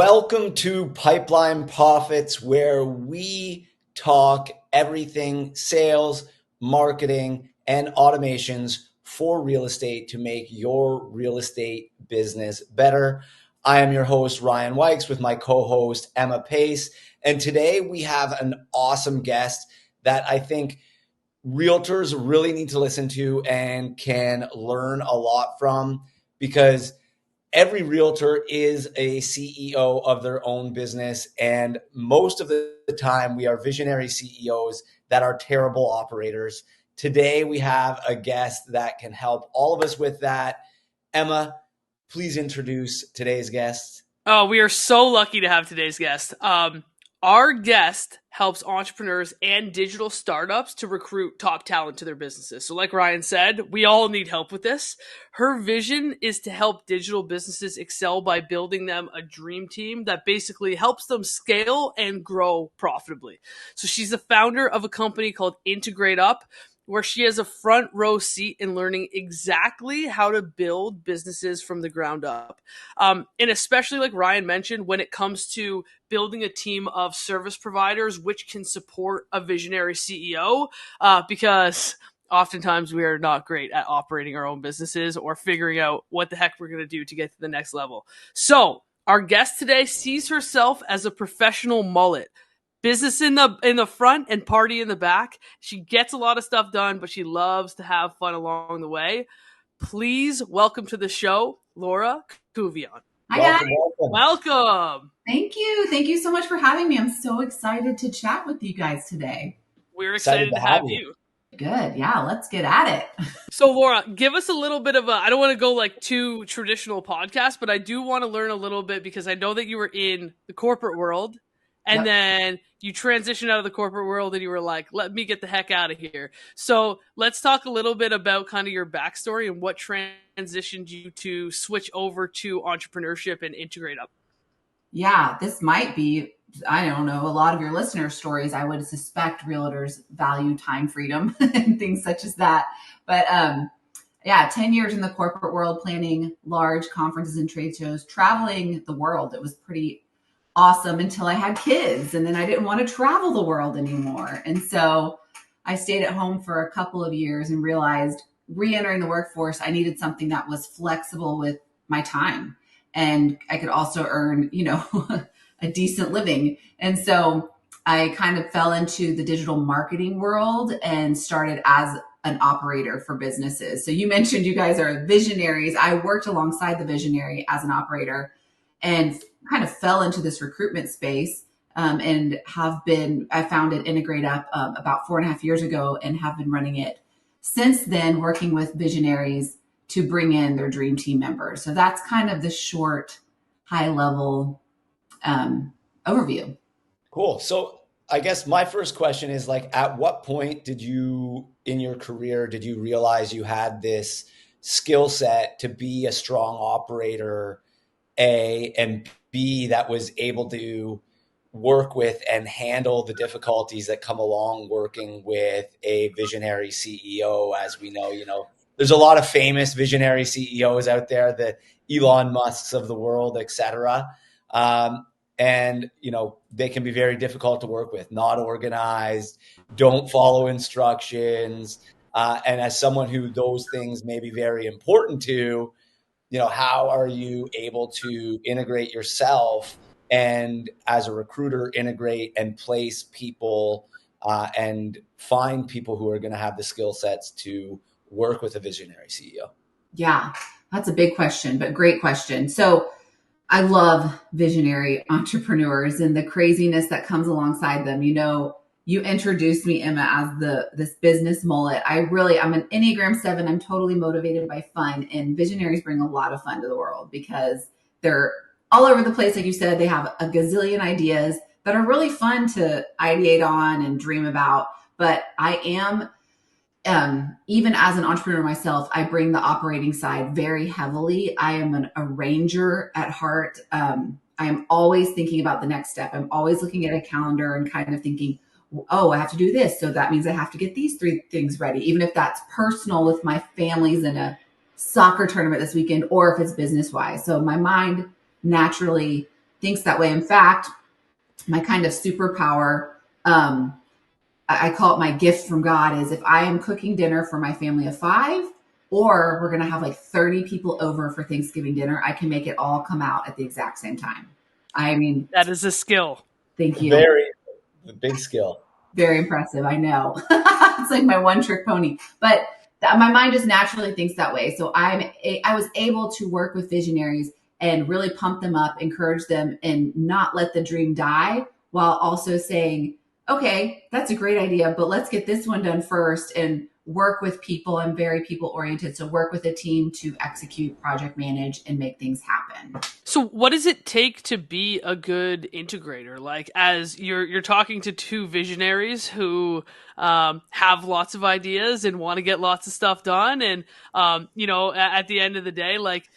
Welcome to Pipeline Profits, where we talk everything sales, marketing, and automations for real estate to make your real estate business better. I am your host, Ryan Wykes, with my co-host, Emma Pace. And today we have an awesome guest that I think realtors really need to listen to and can learn a lot from, because every realtor is a CEO of their own business. And most of the time we are visionary CEOs that are terrible operators. Today we have a guest that can help all of us with that. Emma, please introduce today's guest. Oh, we are so lucky to have today's guest. Our guest helps entrepreneurs and digital startups to recruit top talent to their businesses. So like Ryan said, we all need help with this. Her vision is to help digital businesses excel by building them a dream team that basically helps them scale and grow profitably. So she's the founder of a company called IntegrateUp, where she has a front row seat in learning exactly how to build businesses from the ground up. And especially like Ryan mentioned, when it comes to building a team of service providers, which can support a visionary CEO, because oftentimes we are not great at operating our own businesses or figuring out what the heck we're going to do to get to the next level. So our guest today sees herself as a professional mullet. Business in the front and party in the back. She gets a lot of stuff done, but she loves to have fun along the way. Please welcome to the show, Laura Couvillon. Hi, guys. Welcome. Thank you. Thank you so much for having me. I'm so excited to chat with you guys today. We're excited to have you. Good. Yeah, let's get at it. So, Laura, give us a little bit of I don't want to go like too traditional podcast, but I do want to learn a little bit, because I know that you were in the corporate world. And then you transitioned out of the corporate world and you were like, let me get the heck out of here. So let's talk a little bit about kind of your backstory and what transitioned you to switch over to entrepreneurship and IntegrateUp. Yeah, this might be, I don't know, a lot of your listeners' stories. I would suspect realtors value time freedom and things such as that. But 10 years in the corporate world, planning large conferences and trade shows, traveling the world. It was pretty awesome until I had kids, and then I didn't want to travel the world anymore. And so I stayed at home for a couple of years and realized, re-entering the workforce, I needed something that was flexible with my time, and I could also earn, a decent living. And so I kind of fell into the digital marketing world and started as an operator for businesses. So you mentioned you guys are visionaries. I worked alongside the visionary as an operator and kind of fell into this recruitment space, and I founded IntegrateUp about 4.5 years ago and have been running it since then, working with visionaries to bring in their dream team members. So that's kind of the short, high level overview. Cool. So I guess my first question is, like, at what point in your career, did you realize you had this skill set to be a strong operator, A, and B, that was able to work with and handle the difficulties that come along working with a visionary CEO? As we know, there's a lot of famous visionary CEOs out there, the Elon Musks of the world, et cetera. And, they can be very difficult to work with, not organized, don't follow instructions. And as someone who those things may be very important to, how are you able to integrate yourself and, as a recruiter, integrate and place people and find people who are going to have the skill sets to work with a visionary CEO? Yeah, that's a big question, but great question. So I love visionary entrepreneurs and the craziness that comes alongside them. You introduced me, Emma, as this business mullet. I'm an Enneagram 7. I'm totally motivated by fun, and visionaries bring a lot of fun to the world because they're all over the place. Like you said, they have a gazillion ideas that are really fun to ideate on and dream about. But I am, even as an entrepreneur myself, I bring the operating side very heavily. I am an arranger at heart. I am always thinking about the next step. I'm always looking at a calendar and kind of thinking, oh, I have to do this. So that means I have to get these 3 things ready, even if that's personal with my family's in a soccer tournament this weekend, or if it's business wise. So my mind naturally thinks that way. In fact, my kind of superpower, I call it my gift from God, is if I am cooking dinner for my family of 5, or we're going to have like 30 people over for Thanksgiving dinner, I can make it all come out at the exact same time. I mean, That is a skill. Thank you. Very big skill. Very impressive. I know. It's like my one trick pony, but my mind just naturally thinks that way. So I was able to work with visionaries and really pump them up, encourage them, and not let the dream die, while also saying, okay, that's a great idea, but let's get this one done first, and work with people. I'm very people oriented. So work with a team to execute, project manage, and make things happen. So what does it take to be a good integrator? Like, as you're talking to 2 visionaries who have lots of ideas and want to get lots of stuff done. And, at the end of the day, like,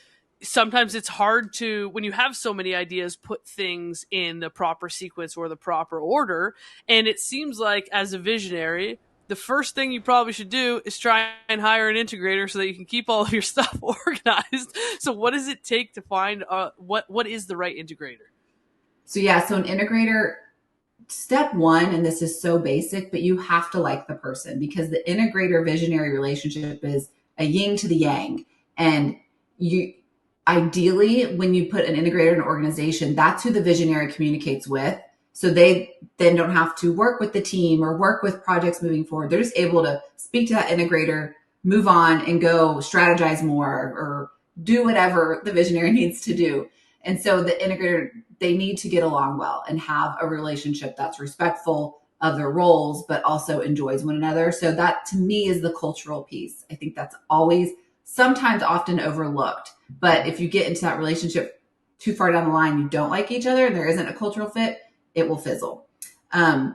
sometimes it's hard to, when you have so many ideas, put things in the proper sequence or the proper order. And it seems like, as a visionary, the first thing you probably should do is try and hire an integrator so that you can keep all of your stuff organized. So what does it take to find what is the right integrator? So an integrator, step 1, and this is so basic, but you have to like the person, because the integrator visionary relationship is a yin to the yang. And you ideally, when you put an integrator in an organization, that's who the visionary communicates with. So they then don't have to work with the team or work with projects moving forward. They're just able to speak to that integrator, move on, and go strategize more or do whatever the visionary needs to do. And so the integrator, they need to get along well and have a relationship that's respectful of their roles, but also enjoys one another. So that, to me, is the cultural piece. I think that's always sometimes often overlooked. But if you get into that relationship too far down the line, you don't like each other and there isn't a cultural fit, it will fizzle. And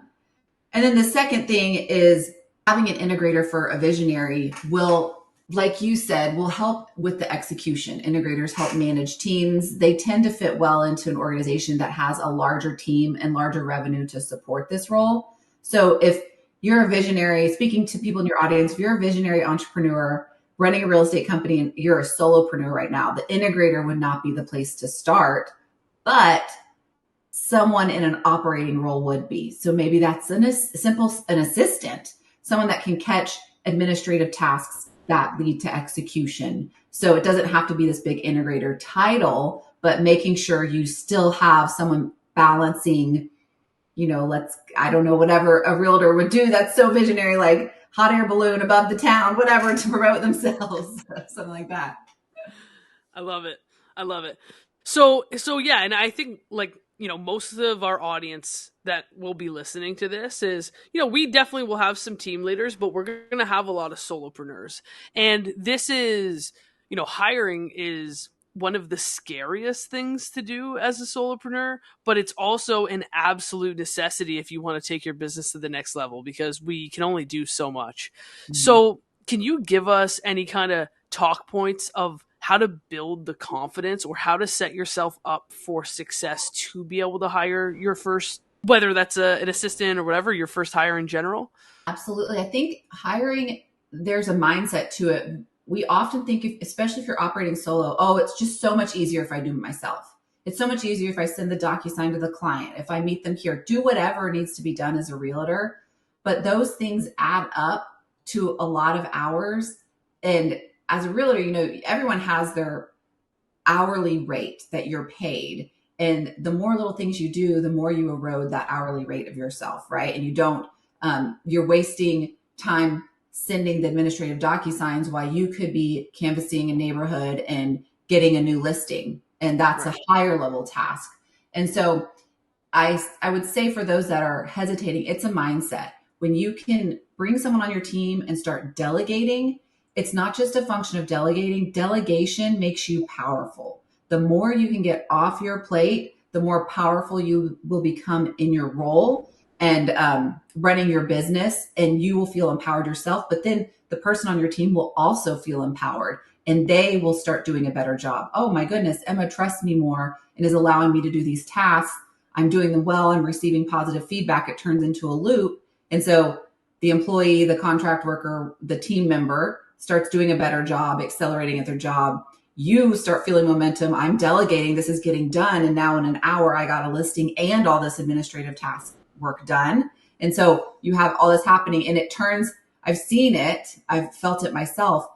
then the second thing is having an integrator for a visionary will, like you said, will help with the execution. Integrators help manage teams. They tend to fit well into an organization that has a larger team and larger revenue to support this role. So if you're a visionary, speaking to people in your audience, if you're a visionary entrepreneur running a real estate company and you're a solopreneur right now, the integrator would not be the place to start, but someone in an operating role would be. So maybe that's an assistant, someone that can catch administrative tasks that lead to execution. So it doesn't have to be this big integrator title, but making sure you still have someone balancing, I don't know, whatever a realtor would do that's so visionary, like hot air balloon above the town, whatever, to promote themselves, something like that. I love it. So yeah, and I think, like, most of our audience that will be listening to this is, we definitely will have some team leaders, but we're going to have a lot of solopreneurs. And this is, hiring is one of the scariest things to do as a solopreneur, but it's also an absolute necessity if you want to take your business to the next level, because we can only do so much. Mm-hmm. So can you give us any kind of talk points of how to build the confidence or how to set yourself up for success to be able to hire your first, whether that's an assistant or whatever, your first hire in general? Absolutely. I think hiring, there's a mindset to it. We often think, especially if you're operating solo, it's just so much easier if I do it myself. It's so much easier if I send the DocuSign to the client, if I meet them here, do whatever needs to be done as a realtor. But those things add up to a lot of hours. And as a realtor, everyone has their hourly rate that you're paid. And the more little things you do, the more you erode that hourly rate of yourself, right? And you don't, you're wasting time sending the administrative DocuSigns while you could be canvassing a neighborhood and getting a new listing. And that's right. A higher level task. And so I would say for those that are hesitating, it's a mindset. When you can bring someone on your team and start delegating, it's not just a function of delegating. Delegation makes you powerful. The more you can get off your plate, the more powerful you will become in your role and running your business, and you will feel empowered yourself. But then the person on your team will also feel empowered, and they will start doing a better job. Oh my goodness, Emma trusts me more and is allowing me to do these tasks. I'm doing them well. I'm receiving positive feedback. It turns into a loop. And so the employee, the contract worker, the team member starts doing a better job, accelerating at their job. you start feeling momentum. I'm delegating. This is getting done. And now in an hour, I got a listing and all this administrative task work done. And so you have all this happening, and it turns, I've seen it, I've felt it myself.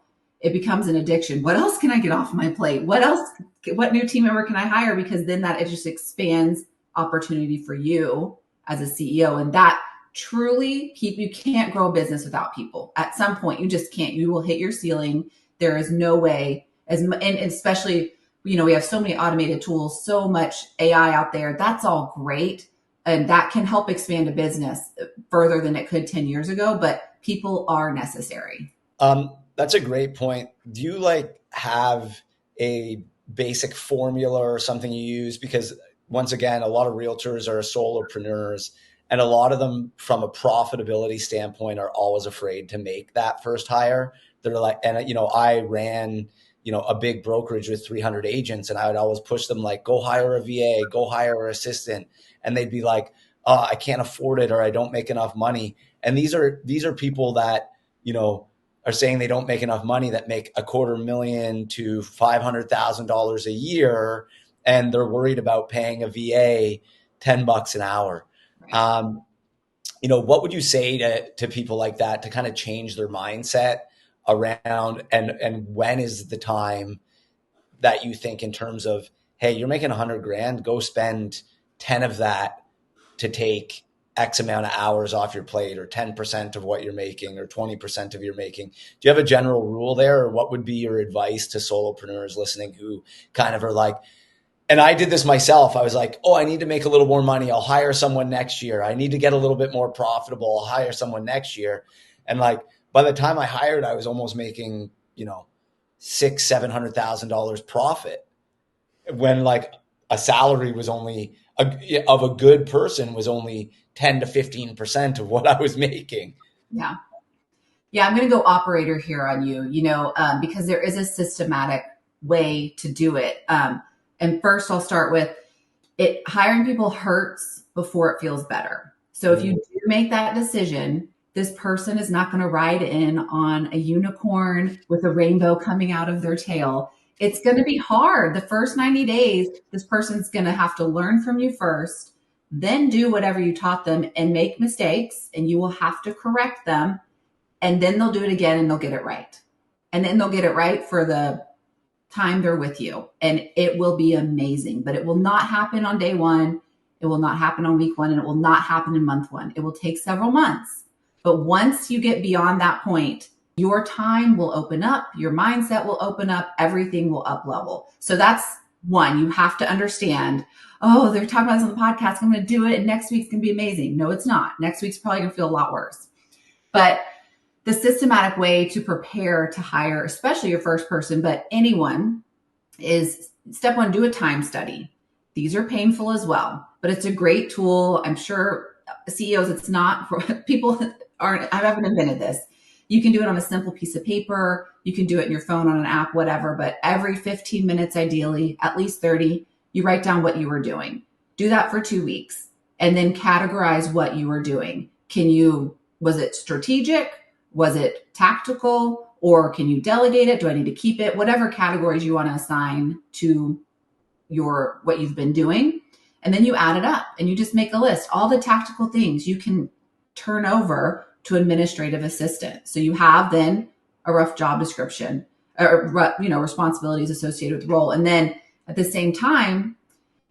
It becomes an addiction. What else can I get off my plate? What new team member can I hire? Because then it just expands opportunity for you as a CEO. And that truly, you can't grow a business without people. At some point, you just can't. You will hit your ceiling. There is no way, and especially, we have so many automated tools, so much AI out there. That's all great. And that can help expand a business further than it could 10 years ago, but people are necessary. That's a great point. Do you have a basic formula or something you use? Because once again, a lot of realtors are solopreneurs, and a lot of them from a profitability standpoint are always afraid to make that first hire. They're like, and I ran, a big brokerage with 300 agents, and I would always push them go hire a VA, go hire an assistant. And they'd be like, oh, I can't afford it, or I don't make enough money. And these are people that, are saying they don't make enough money, that make $250,000 to $500,000 a year. And they're worried about paying a VA $10 an hour. Right. What would you say to people like that to kind of change their mindset around, and when is the time that you think in terms of, hey, you're making $100,000, go spend 10 of that to take X amount of hours off your plate, or 10% of what you're making, or 20% of your making? Do you have a general rule there, or what would be your advice to solopreneurs listening who kind of are like, and I did this myself. I was like, oh, I need to make a little more money. I'll hire someone next year. I need to get a little bit more profitable. I'll hire someone next year. And by the time I hired, I was almost making, $600,000-$700,000 profit, when a salary was only of a good person was only 10 to 15% of what I was making. Yeah. Yeah. I'm going to go operator here on you, because there is a systematic way to do it. And first I'll start with it. Hiring people hurts before it feels better. So if you do make that decision, this person is not going to ride in on a unicorn with a rainbow coming out of their tail. It's going to be hard. The first 90 days, this person's going to have to learn from you first, then do whatever you taught them and make mistakes, and you will have to correct them. And then they'll do it again and they'll get it right. And then they'll get it right for the time they're with you. And it will be amazing, but it will not happen on day one. It will not happen on week one, and it will not happen in month one. It will take several months. But once you get beyond that point, your time will open up, your mindset will open up, everything will up level. So that's one. You have to understand, oh, they're talking about this on the podcast, I'm going to do it, and next week's going to be amazing. No, it's not. Next week's probably going to feel a lot worse. But the systematic way to prepare to hire, especially your first person, but anyone, is step one, do a time study. These are painful as well, but it's a great tool. I'm sure CEOs, it's not for people I haven't invented this. You can do it on a simple piece of paper. You can do it in your phone, on an app, whatever, but every 15 minutes, ideally, at least 30, you write down what you were doing. Do that for 2 weeks and then categorize what you were doing. Was it strategic? Was it tactical? Or can you delegate it? Do I need to keep it? Whatever categories you want to assign to what you've been doing. And then you add it up and you just make a list. All the tactical things you can turn over to administrative assistant. So you have then a rough job description, or responsibilities associated with the role. And then at the same time,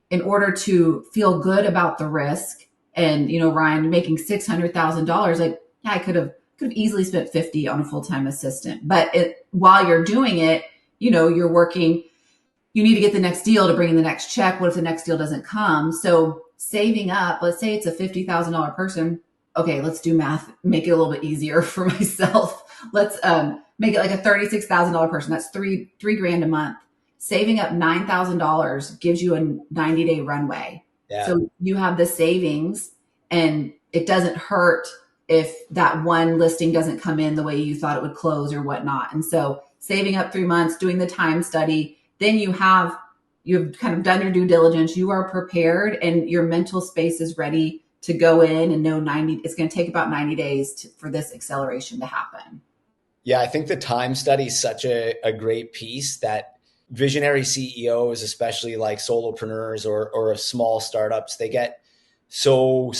in order to feel good about the risk, and Ryan making $600,000, I could have easily spent 50 on a full-time assistant. But while you're doing it, you're working. You need to get the next deal to bring in the next check. What if the next deal doesn't come? So saving up, let's say it's a $50,000 person. Okay, let's do math, make it a little bit easier for myself. Let's make it like a $36,000 person. That's three grand a month. Saving up $9,000 gives you a 90-day runway. Yeah. So you have the savings, and it doesn't hurt if that one listing doesn't come in the way you thought it would close or whatnot. And so saving up 3 months, doing the time study, then you've kind of done your due diligence. You are prepared, and your mental space is ready to go in and know it's going to take about 90 days for this acceleration to happen. Yeah, I think the time study is such a great piece that, visionary CEOs, especially like solopreneurs or small startups, they get so,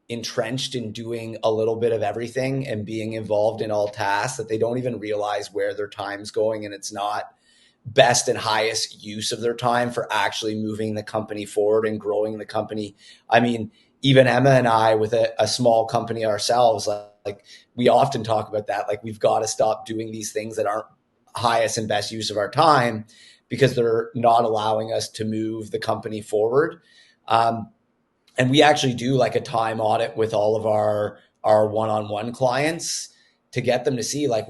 entrenched in doing a little bit of everything and being involved in all tasks that they don't even realize where their time's going, and it's not best and highest use of their time for actually moving the company forward and growing the company. I mean, even Emma and I, with a small company ourselves, like we often talk about that. Like, we've got to stop doing these things that aren't highest and best use of our time because they're not allowing us to move the company forward. And we actually do like a time audit with all of our one-on-one clients to get them to see like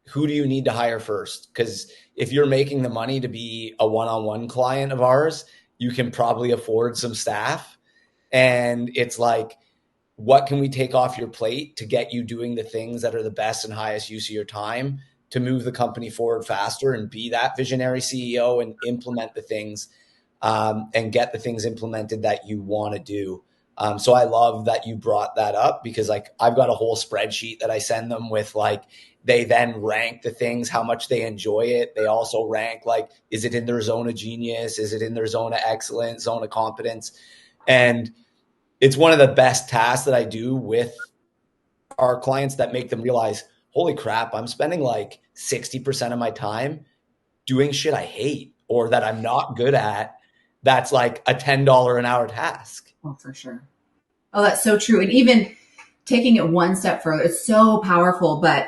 who do you need to hire first? Because if you're making the money to be a one-on-one client of ours, you can probably afford some staff. And it's like, what can we take off your plate to get you doing the things that are the best and highest use of your time to move the company forward faster and be that visionary CEO and implement the things and get the things implemented that you want to do. So I love that you brought that up, because like I've got a whole spreadsheet that I send them with, like, they then rank the things, how much they enjoy it. They also rank like, is it in their zone of genius? Is it in their zone of excellence, zone of competence? And it's one of the best tasks that I do with our clients that make them realize, holy crap, I'm spending like 60% of my time doing shit I hate or that I'm not good at. That's like a $10 an hour task. Oh, for sure. Oh, that's so true. And even taking it one step further, it's so powerful. But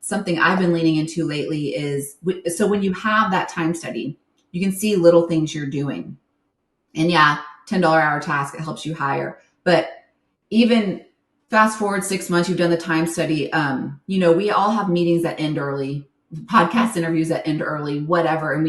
something I've been leaning into lately is, so when you have that time study, you can see little things you're doing. And yeah, $10 hour task, it helps you hire. But even fast forward 6 months, you've done the time study. We all have meetings that end early, podcast interviews that end early, whatever. And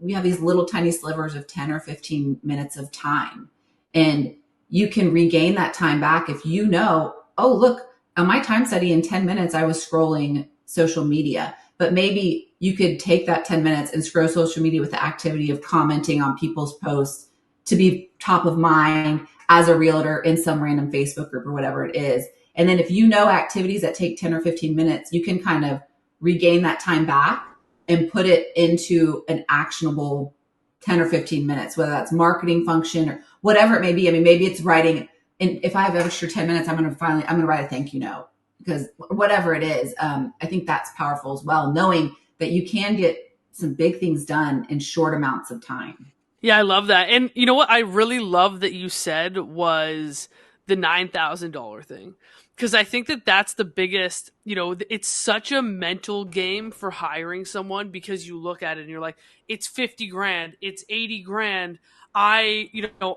we have these little tiny slivers of 10 or 15 minutes of time. And you can regain that time back if you know, oh, look, on my time study in 10 minutes, I was scrolling social media. But maybe you could take that 10 minutes and scroll social media with the activity of commenting on people's posts to be top of mind as a realtor in some random Facebook group or whatever it is. And then if you know activities that take 10 or 15 minutes, you can kind of regain that time back and put it into an actionable 10 or 15 minutes, whether that's marketing function or whatever it may be. I mean, maybe it's writing. And if I have extra 10 minutes, I'm going to write a thank you note, because whatever it is, I think that's powerful as well, knowing that you can get some big things done in short amounts of time. Yeah, I love that. And you know what I really love that you said was the $9,000 thing. Because I think that that's the biggest, it's such a mental game for hiring someone, because you look at it and you're like, it's 50 grand, it's 80 grand. I,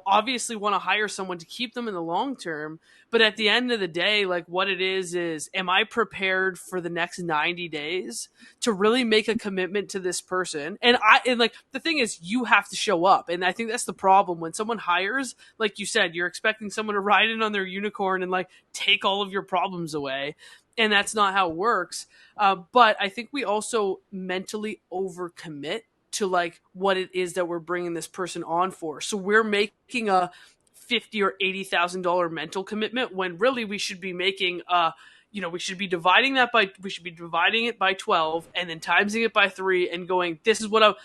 obviously want to hire someone to keep them in the long term. But at the end of the day, like, what it is, am I prepared for the next 90 days to really make a commitment to this person? And like, the thing is, you have to show up. And I think that's the problem when someone hires, like you said, you're expecting someone to ride in on their unicorn and like take all of your problems away. And that's not how it works. But I think we also mentally overcommit to like what it is that we're bringing this person on for. So we're making a $50,000 or $80,000 mental commitment when really we should be making we should be dividing it by 12 and then timesing it by 3 and going, this is what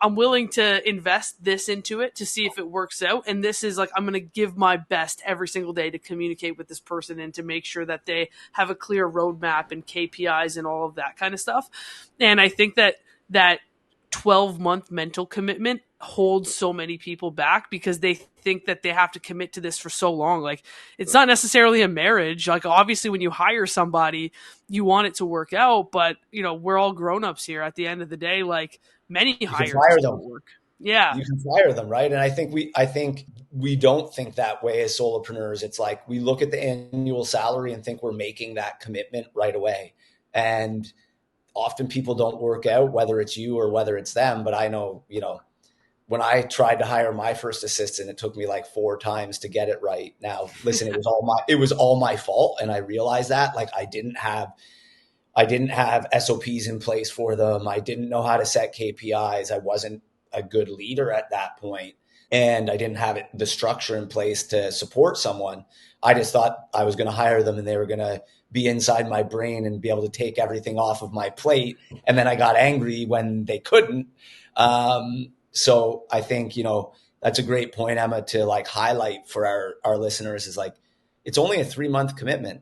I'm willing to invest this into it to see if it works out. And this is like, I'm going to give my best every single day to communicate with this person and to make sure that they have a clear roadmap and KPIs and all of that kind of stuff. And I think that 12-month mental commitment holds so many people back because they think that they have to commit to this for so long. Like, it's not necessarily a marriage. Like, obviously when you hire somebody, you want it to work out, but we're all grown-ups here at the end of the day. Like, many hires don't work. Yeah. You can fire them, right? And I think we don't think that way as solopreneurs. It's like we look at the annual salary and think we're making that commitment right away. And often people don't work out, whether it's you or whether it's them. But I know, when I tried to hire my first assistant, it took me like 4 times to get it right. Now, listen, it was all my fault. And I realized that, like, I didn't have SOPs in place for them. I didn't know how to set KPIs. I wasn't a good leader at that point. and I didn't have the structure in place to support someone. I just thought I was going to hire them and they were going to be inside my brain and be able to take everything off of my plate. And then I got angry when they couldn't. So I think, that's a great point, Emma, to like highlight for our listeners is like, it's only a 3-month commitment,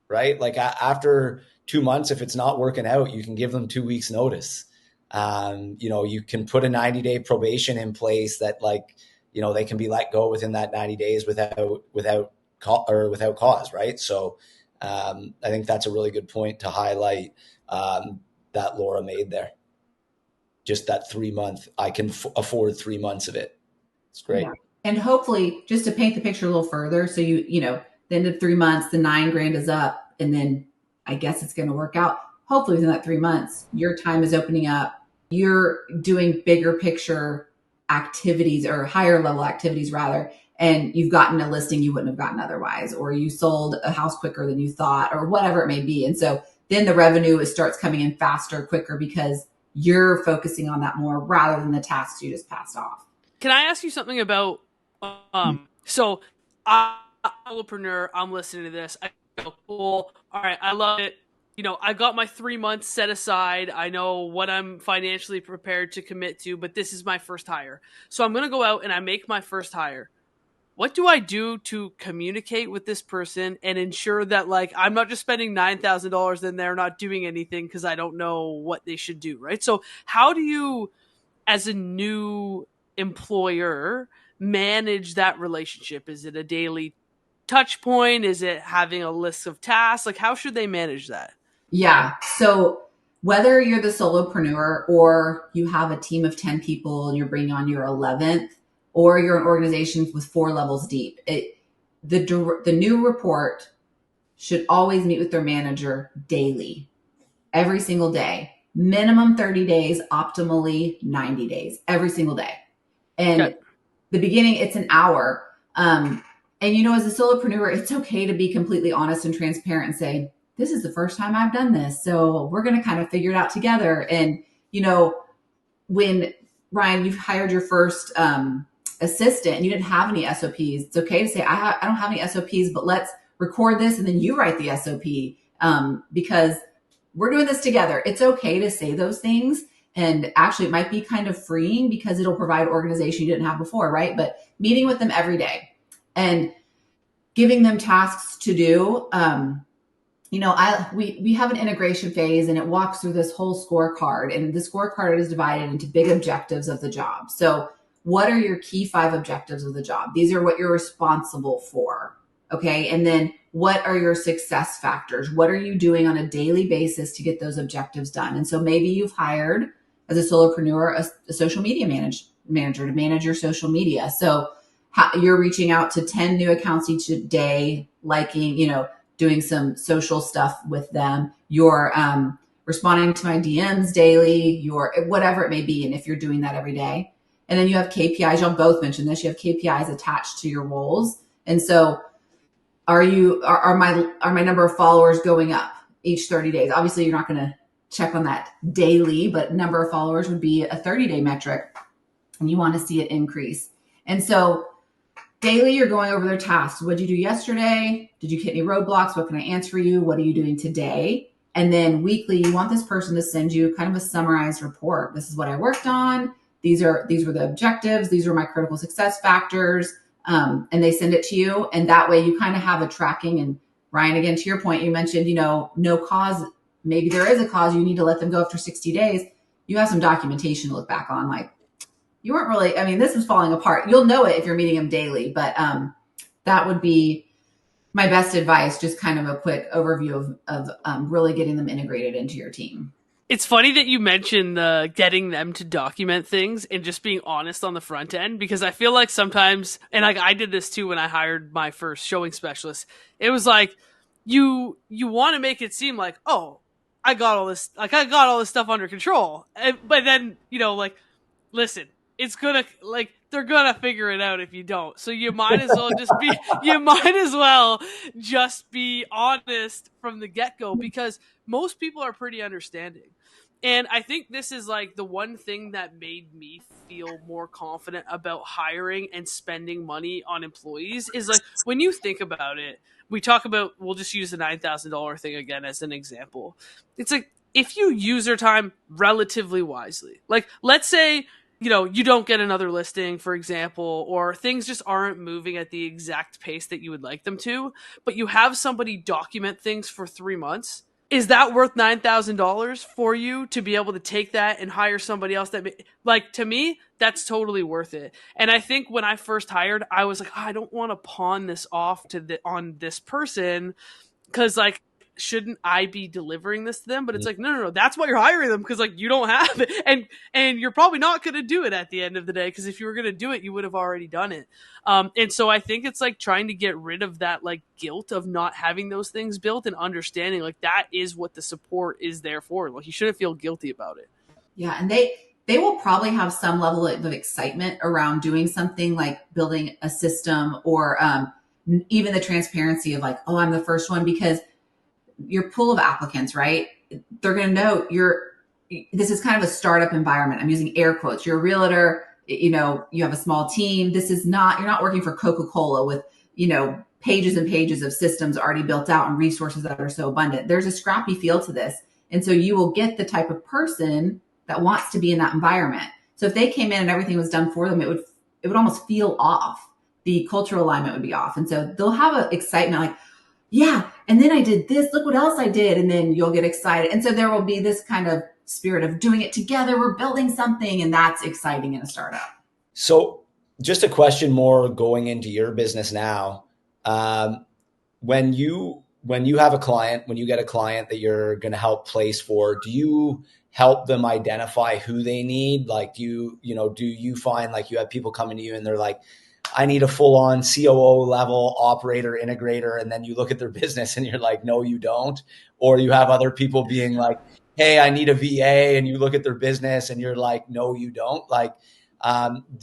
right? Like after 2 months, if it's not working out, you can give them 2 weeks notice. You can put a 90-day probation in place that like, they can be let go within that 90 days without cause, right? So I think that's a really good point to highlight that Laura made there. Just that 3-month, I can afford 3 months of it. It's great. Yeah. And hopefully, just to paint the picture a little further, so the end of 3 months, the $9,000 is up, and then I guess it's going to work out. Hopefully within that 3 months, your time is opening up. You're doing bigger picture activities or higher level activities rather. And you've gotten a listing you wouldn't have gotten otherwise, or you sold a house quicker than you thought, or whatever it may be. And so then the revenue starts coming in faster, quicker, because you're focusing on that more rather than the tasks you just passed off. Can I ask you something about, so I'm a solopreneur, I'm listening to this, I go, cool, all right, I love it. I got my 3 months set aside. I know what I'm financially prepared to commit to, but this is my first hire. So I'm going to go out and I make my first hire. What do I do to communicate with this person and ensure that like I'm not just spending $9,000 and they're not doing anything because I don't know what they should do, right? So how do you, as a new employer, manage that relationship? Is it a daily touch point? Is it having a list of tasks? Like how should they manage that? Yeah. So whether you're the solopreneur or you have a team of 10 people and you're bringing on your 11th, or you're an organization with 4 levels deep, the new report should always meet with their manager daily, every single day, minimum 30 days, optimally 90 days, every single day. And the beginning, it's an hour. And as a solopreneur, it's okay to be completely honest and transparent and say, this is the first time I've done this. So we're going to kind of figure it out together. And, when Ryan, you've hired your first assistant and you didn't have any SOPs, it's okay to say, I don't have any SOPs, but let's record this. And then you write the SOP because we're doing this together. It's okay to say those things. And actually it might be kind of freeing because it'll provide organization you didn't have before, right? But meeting with them every day and giving them tasks to do. We have an integration phase and it walks through this whole scorecard, and the scorecard is divided into big objectives of the job. So what are your key 5 objectives of the job? These are what you're responsible for. Okay. And then what are your success factors? What are you doing on a daily basis to get those objectives done? And so maybe you've hired as a solopreneur, a social media manager to manage your social media. So you're reaching out to 10 new accounts each day, liking, doing some social stuff with them. You're responding to my DMs daily, whatever it may be. And if you're doing that every day, and then you have KPIs, y'all both mentioned this, you have KPIs attached to your roles. And so are my number of followers going up each 30 days? Obviously you're not going to check on that daily, but number of followers would be a 30-day metric and you want to see it increase. And so daily, you're going over their tasks. What did you do yesterday? Did you hit any roadblocks? What can I answer for you? What are you doing today? And then weekly, you want this person to send you kind of a summarized report. This is what I worked on. These were the objectives. These were my critical success factors. And they send it to you. And that way you kind of have a tracking. And Ryan, again, to your point, you mentioned, no cause. Maybe there is a cause. You need to let them go after 60 days. You have some documentation to look back on, like, you weren't really, this was falling apart. You'll know it if you're meeting them daily, but that would be my best advice. Just kind of a quick overview of really getting them integrated into your team. It's funny that you mentioned getting them to document things and just being honest on the front end, because I feel like sometimes, and I did this too when I hired my first showing specialist, it was like, you want to make it seem like, oh, I got all this stuff under control. But then, listen, it's gonna, they're gonna figure it out if you don't. So you might as well just be honest from the get-go, because most people are pretty understanding. And I think this is like the one thing that made me feel more confident about hiring and spending money on employees is like when you think about it, we talk about, we'll just use the $9,000 thing again as an example. It's like if you use your time relatively wisely, like let's say, you don't get another listing, for example, or things just aren't moving at the exact pace that you would like them to, but you have somebody document things for 3 months. Is that worth $9,000 for you to be able to take that and hire somebody else like, to me, that's totally worth it. And I think when I first hired, I was like, I don't want to pawn this off on this person because like, shouldn't I be delivering this to them? But it's like, no, that's why you're hiring them, because like you don't have it, and you're probably not going to do it at the end of the day, because if you were going to do it, you would have already done it. And so I think it's like trying to get rid of that like guilt of not having those things built and understanding like that is what the support is there for. Like you shouldn't feel guilty about it. Yeah, and they will probably have some level of excitement around doing something like building a system, or even the transparency of like, oh, I'm the first one, because your pool of applicants, right? They're going to know this is kind of a startup environment. I'm using air quotes. You're a realtor, you have a small team. You're not working for Coca-Cola with, pages and pages of systems already built out and resources that are so abundant. There's a scrappy feel to this. And so you will get the type of person that wants to be in that environment. So if they came in and everything was done for them, it would almost feel off. The cultural alignment would be off. And so they'll have an excitement like, yeah, and then I did this, look what else I did. And then you'll get excited. And so there will be this kind of spirit of doing it together. We're building something, and that's exciting in a startup. So just a question more going into your business now. When you have a client, when you get a client that you're going to help place for, do you help them identify who they need? Like, do you find like you have people coming to you and they're like, I need a full-on COO level operator integrator, and then you look at their business and you're like, no, you don't? Or you have other people being like, hey, I need a VA, and you look at their business and you're like, no, you don't? Like,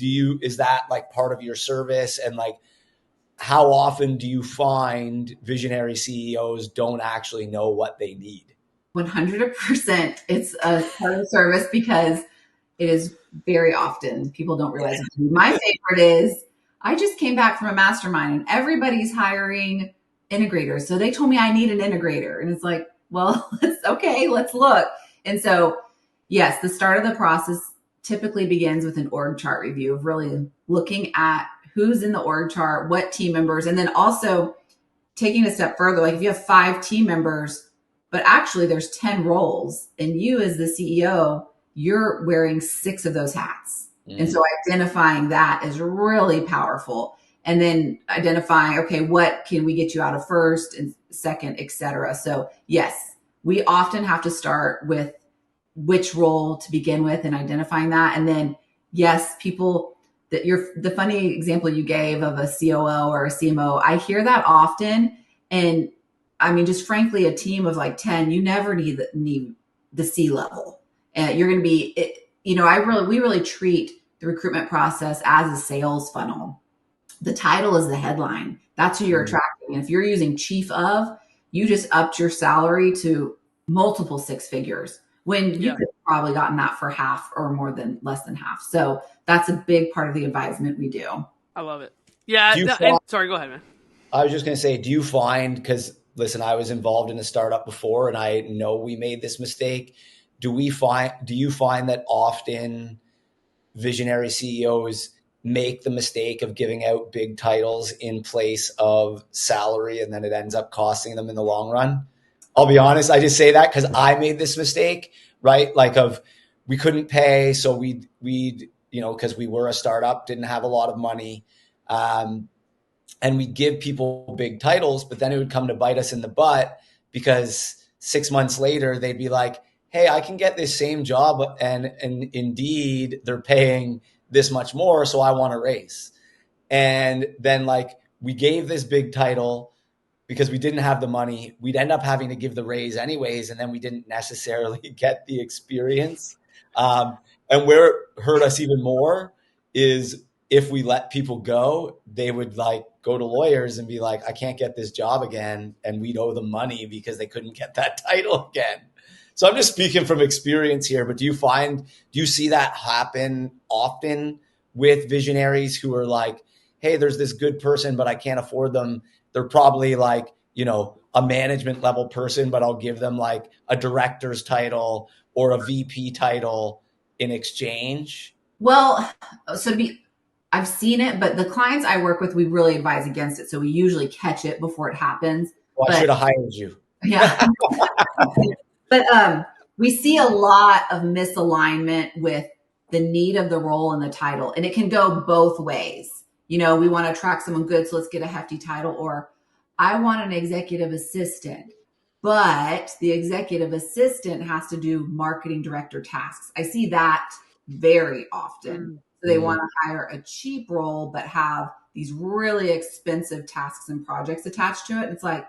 is that like part of your service? And like, how often do you find visionary CEOs don't actually know what they need? 100%. It's a part of the service, because it is very often people don't realize it. My favorite is, I just came back from a mastermind and everybody's hiring integrators. So they told me I need an integrator. And it's like, well, let's look. And so, yes, the start of the process typically begins with an org chart review of really looking at who's in the org chart, what team members, and then also taking a step further. Like if you have 5 team members, but actually there's 10 roles, and you as the CEO, you're wearing 6 of those hats. And so identifying that is really powerful. And then identifying, okay, what can we get you out of first and second, et cetera. So yes, we often have to start with which role to begin with and identifying that. And then yes, the funny example you gave of a COO or a CMO, I hear that often. And I mean, just frankly, a team of like 10, you never need the C level. And you're going to be, we really treat the recruitment process as a sales funnel. The title is the headline. That's who you're attracting. And if you're using chief of, you just upped your salary to multiple 6 figures when you could have probably gotten that for half or less than half. So that's a big part of the advisement we do. I love it. Yeah. Sorry, go ahead, man. I was just going to say, do you find, because listen, I was involved in a startup before and I know we made this mistake. Do you find that often visionary CEOs make the mistake of giving out big titles in place of salary, and then it ends up costing them in the long run? I'll be honest, I just say that because I made this mistake, right? Like we couldn't pay, so we'd because we were a startup, didn't have a lot of money, and we'd give people big titles, but then it would come to bite us in the butt, because 6 months later they'd be like, hey, I can get this same job and indeed they're paying this much more, so I want to raise. And then like we gave this big title because we didn't have the money. We'd end up having to give the raise anyways, and then we didn't necessarily get the experience. And where it hurt us even more is if we let people go, they would like go to lawyers and be like, I can't get this job again. And we'd owe them money because they couldn't get that title again. So I'm just speaking from experience here, but do you see that happen often with visionaries who are like, hey, there's this good person, but I can't afford them. They're probably like, a management level person, but I'll give them like a director's title or a VP title in exchange? Well, I've seen it, but the clients I work with, we really advise against it. So we usually catch it before it happens. Well, I should have hired you. Yeah. But we see a lot of misalignment with the need of the role and the title. And it can go both ways. We want to attract someone good, so let's get a hefty title. Or I want an executive assistant, but the executive assistant has to do marketing director tasks. I see that very often. So they want to hire a cheap role, but have these really expensive tasks and projects attached to it. It's like,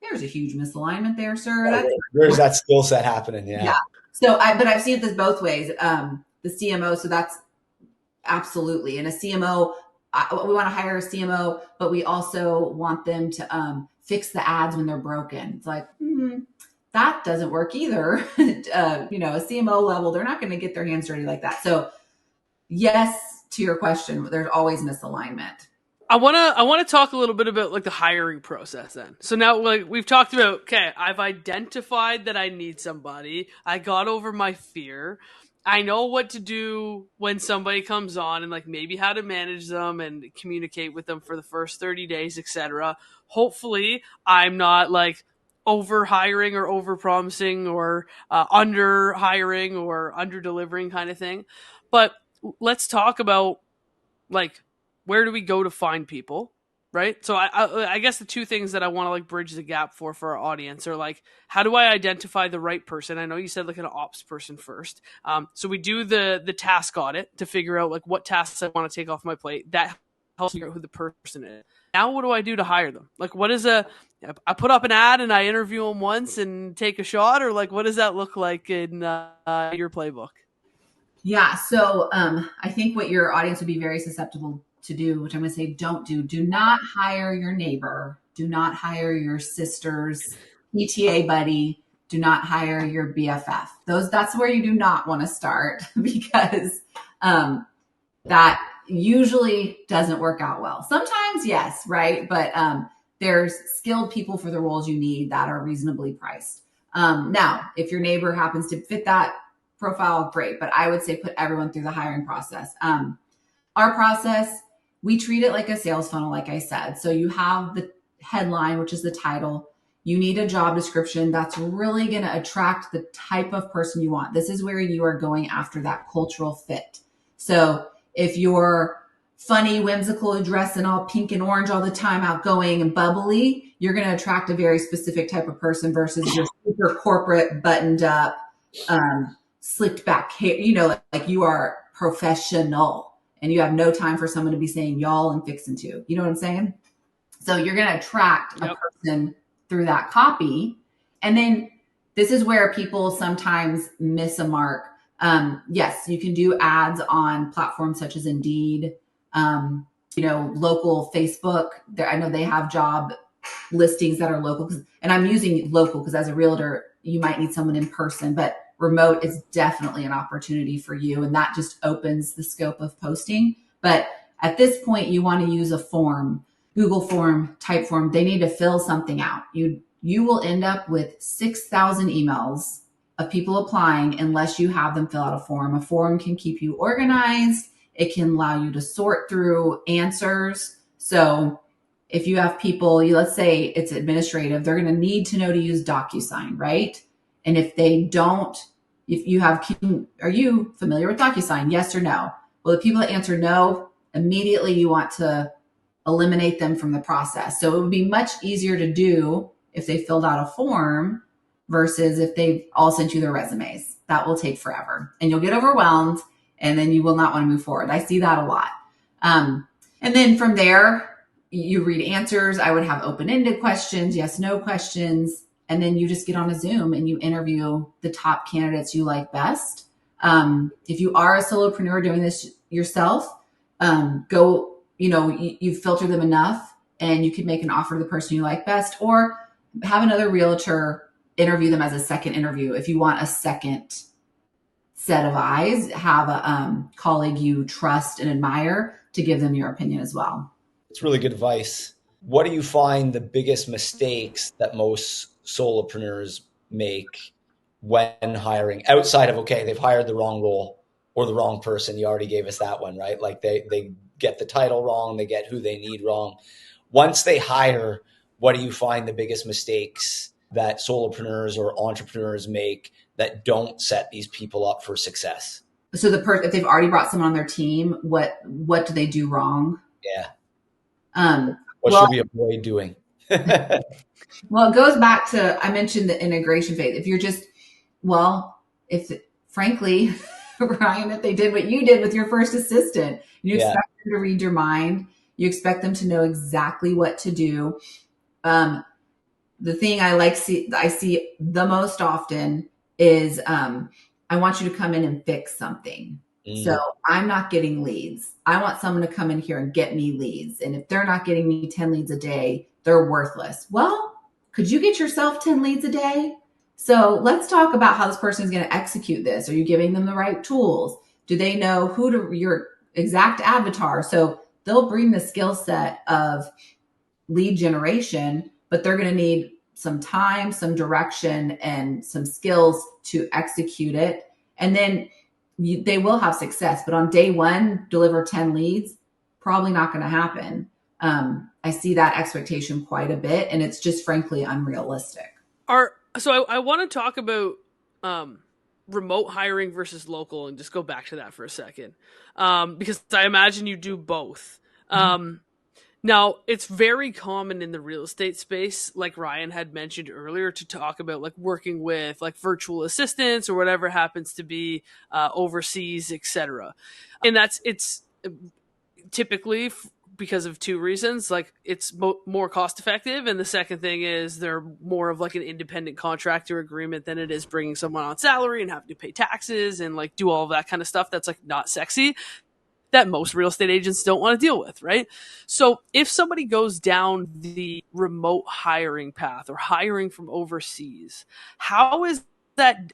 there's a huge misalignment there, sir. Where's that skill set happening? Yeah. So but I've seen this both ways. The CMO, so that's absolutely. And a CMO, we want to hire a CMO, but we also want them to fix the ads when they're broken. It's like, that doesn't work either. A CMO level, they're not going to get their hands dirty like that. So yes, to your question, there's always misalignment. I want to talk a little bit about like the hiring process then. So now like we've talked about, okay, I've identified that I need somebody. I got over my fear. I know what to do when somebody comes on and like maybe how to manage them and communicate with them for the first 30 days, etc. Hopefully I'm not like over hiring or over promising or under hiring or under delivering kind of thing. But let's talk about like, where do we go to find people, right? So I guess the two things that I want to like bridge the gap for our audience are like, how do I identify the right person? I know you said like an ops person first. So we do the task audit to figure out like what tasks I want to take off my plate. That helps figure out who the person is. Now, what do I do to hire them? Like, I put up an ad and I interview them once and take a shot, or like, what does that look like in your playbook? Yeah. So I think what your audience would be very susceptible to do, which I'm going to say do not hire your neighbor. Do not hire your sister's PTA buddy. Do not hire your BFF. That's where you do not want to start, because that usually doesn't work out well. Sometimes, yes, right? But there's skilled people for the roles you need that are reasonably priced. Now, if your neighbor happens to fit that profile, great. But I would say put everyone through the hiring process. Our process, we treat it like a sales funnel, like I said. So you have the headline, which is the title. You need a job description that's really going to attract the type of person you want. This is where you are going after that cultural fit. So if you're funny, whimsical, dressed in all pink and orange all the time, outgoing and bubbly, you're going to attract a very specific type of person versus your super corporate, buttoned up, slicked back hair, like you are professional. And you have no time for someone to be saying y'all and fixing to. You know what I'm saying? So you're going to attract a person through that copy. And then this is where people sometimes miss a mark. Yes, you can do ads on platforms such as Indeed, local Facebook. I know they have job listings that are local. And I'm using local because as a realtor, you might need someone in person, but remote is definitely an opportunity for you. And that just opens the scope of posting. But at this point, you want to use a form, Google form, type form. They need to fill something out. You will end up with 6,000 emails of people applying unless you have them fill out a form. A form can keep you organized. It can allow you to sort through answers. So if you have people, let's say it's administrative, they're going to need to know to use DocuSign, right? And if they don't, are you familiar with DocuSign? Yes or no? Well, the people that answer no, immediately you want to eliminate them from the process. So it would be much easier to do if they filled out a form versus if they've all sent you their resumes. That will take forever and you'll get overwhelmed and then you will not want to move forward. I see that a lot. And then from there, you read answers. I would have open-ended questions, yes, no questions. And then you just get on a Zoom and you interview the top candidates you like best. If you are a solopreneur doing this yourself, you filter them enough and you can make an offer to the person you like best, or have another realtor interview them as a second interview. If you want a second set of eyes, have a colleague you trust and admire to give them your opinion as well. It's really good advice. What do you find the biggest mistakes that most solopreneurs make when hiring, outside of, okay, they've hired the wrong role or the wrong person? You already gave us that one, right? Like they get the title wrong, they get who they need wrong. Once they hire, what do you find the biggest mistakes that solopreneurs or entrepreneurs make that don't set these people up for success? So if they've already brought someone on their team, what do they do wrong? Yeah. What should we avoid doing? Well, it goes back to, I mentioned the integration phase. If you're just, frankly, Ryan, if they did what you did with your first assistant, you expect them to read your mind, you expect them to know exactly what to do. The thing I see the most often is, I want you to come in and fix something. So I'm not getting leads. I want someone to come in here and get me leads. And if they're not getting me 10 leads a day, they're worthless. Well, could you get yourself 10 leads a day? So let's talk about how this person is going to execute this. Are you giving them the right tools? Do they know your exact avatar? So they'll bring the skill set of lead generation, but they're going to need some time, some direction, and some skills to execute it. And then they will have success, but on day one, deliver 10 leads, probably not going to happen. I see that expectation quite a bit, and it's just frankly unrealistic. So I want to talk about remote hiring versus local, and just go back to that for a second, because I imagine you do both. Now, it's very common in the real estate space, like Ryan had mentioned earlier, to talk about like working with like virtual assistants or whatever happens to be overseas, etc. And it's typically because of two reasons. Like it's more cost effective, and the second thing is they're more of like an independent contractor agreement than it is bringing someone on salary and having to pay taxes and like do all of that kind of stuff that's like not sexy, that most real estate agents don't want to deal with, right? So if somebody goes down the remote hiring path or hiring from overseas, how is that,